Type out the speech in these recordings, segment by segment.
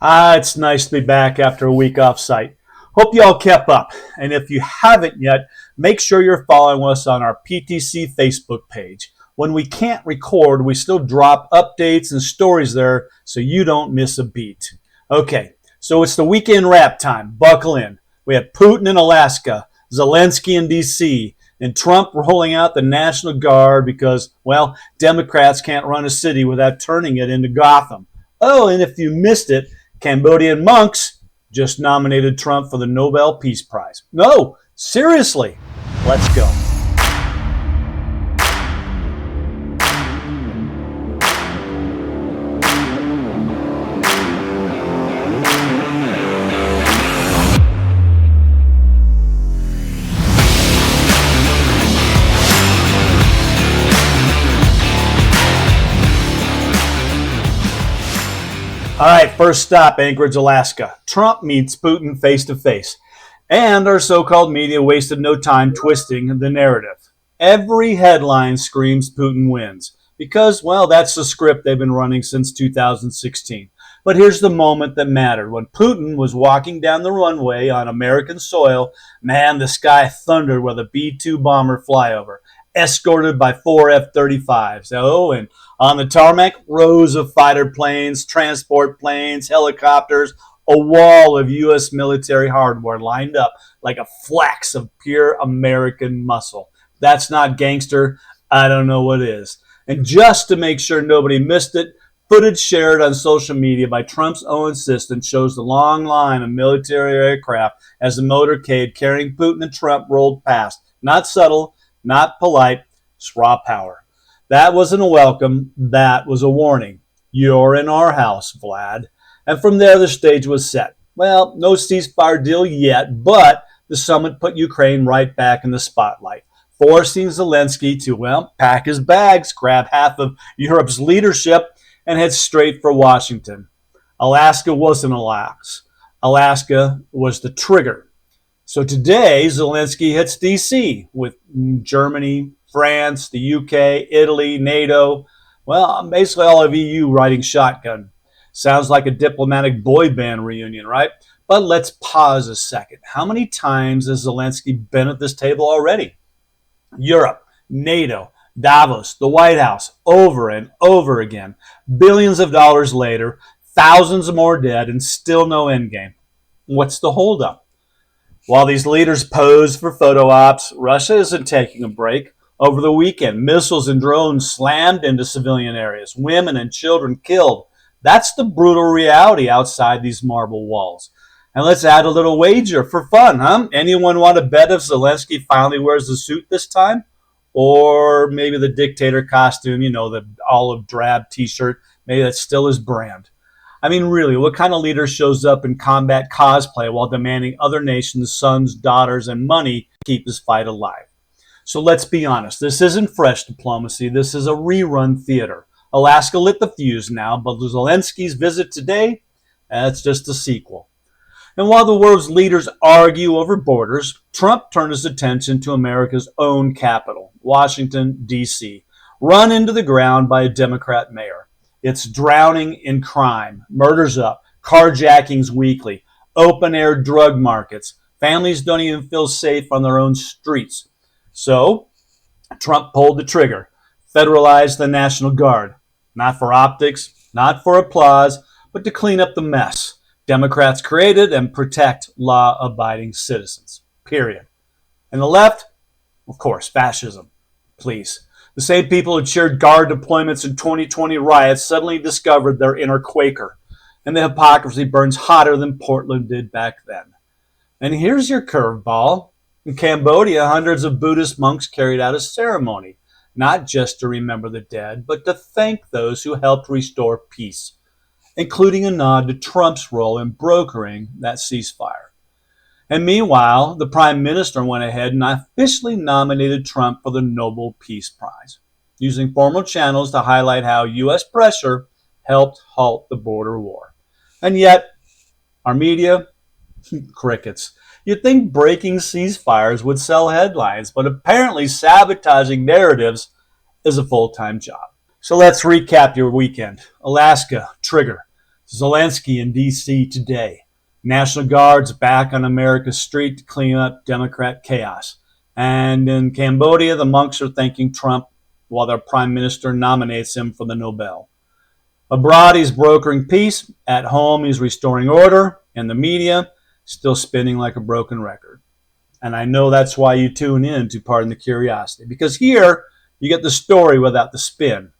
It's nice to be back after a week off site. Hope you all kept up. And if you haven't yet, make sure you're following us on our PTC Facebook page. When we can't record, we still drop updates and stories there so you don't miss a beat. Okay, so it's the weekend wrap time. Buckle in. We have Putin in Alaska, Zelensky in D.C., and Trump rolling out the National Guard because, well, Democrats can't run a city without turning it into Gotham. Oh, and if you missed it, Cambodian monks just nominated Trump for the Nobel Peace Prize. No, seriously, let's go. All right, first stop, Anchorage, Alaska. Trump meets Putin face to face. And our so-called media wasted no time twisting the narrative. Every headline screams Putin wins because, well, that's the script they've been running since 2016. But here's the moment that mattered. When Putin was walking down the runway on American soil, man, the sky thundered with a B-2 bomber flyover, escorted by 4 F-35s. Oh, and on the tarmac, rows of fighter planes, transport planes, helicopters, a wall of U.S. military hardware lined up like a flax of pure American muscle. That's not gangster. I don't know what is. And just to make sure nobody missed it, footage shared on social media by Trump's own assistant shows the long line of military aircraft as the motorcade carrying Putin and Trump rolled past. Not subtle, not polite, just raw power. That wasn't a welcome. That was a warning. You're in our house, Vlad. And from there, the stage was set. Well, no ceasefire deal yet, but the summit put Ukraine right back in the spotlight, forcing Zelensky to, well, pack his bags, grab half of Europe's leadership, and head straight for Washington. Alaska wasn't a lax. Alaska was the trigger. So today, Zelensky hits D.C. with Germany, France, the UK, Italy, NATO, well, basically all of EU riding shotgun. Sounds like a diplomatic boy band reunion, right? But let's pause a second. How many times has Zelensky been at this table already? Europe, NATO, Davos, the White House, over and over again. Billions of dollars later, thousands more dead, and still no endgame. What's the holdup? While these leaders pose for photo ops, Russia isn't taking a break. Over the weekend, missiles and drones slammed into civilian areas, women and children killed. That's the brutal reality outside these marble walls. And let's add a little wager for fun, huh? Anyone want to bet if Zelensky finally wears the suit this time? Or maybe the dictator costume, the olive drab t-shirt, maybe that's still his brand. I mean, really, what kind of leader shows up in combat cosplay while demanding other nations' sons, daughters, and money to keep his fight alive? So let's be honest, this isn't fresh diplomacy, this is a rerun theater. Alaska lit the fuse now, but Zelensky's visit today, that's just a sequel. And while the world's leaders argue over borders, Trump turned his attention to America's own capital, Washington, D.C., run into the ground by a Democrat mayor. It's drowning in crime, murders up, carjackings weekly, open-air drug markets. Families don't even feel safe on their own streets. So, Trump pulled the trigger, federalized the National Guard, not for optics, not for applause, but to clean up the mess Democrats created and protect law-abiding citizens, period. And the left, of course, fascism, please. The same people who cheered Guard deployments in 2020 riots suddenly discovered their inner Quaker, and the hypocrisy burns hotter than Portland did back then. And here's your curveball. In Cambodia, hundreds of Buddhist monks carried out a ceremony, not just to remember the dead, but to thank those who helped restore peace, including a nod to Trump's role in brokering that ceasefire. And meanwhile, the Prime Minister went ahead and officially nominated Trump for the Nobel Peace Prize, using formal channels to highlight how U.S. pressure helped halt the border war. And yet, our media, crickets. You'd think breaking ceasefires would sell headlines, but apparently sabotaging narratives is a full-time job. So let's recap your weekend. Alaska, trigger. Zelensky in D.C. today. National Guards back on America's street to clean up Democrat chaos. And in Cambodia, the monks are thanking Trump while their prime minister nominates him for the Nobel. Abroad, he's brokering peace. At home, he's restoring order. And the media, still spinning like a broken record. And I know that's why you tune in to Pardon the Curiosity, because here you get the story without the spin.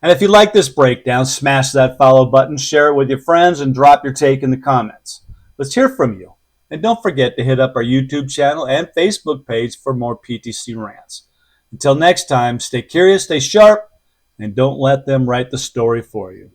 And if you like this breakdown, smash that follow button, share it with your friends, and drop your take in the comments. Let's hear from you. And don't forget to hit up our YouTube channel and Facebook page for more PTC rants. Until next time, stay curious, stay sharp, and don't let them write the story for you.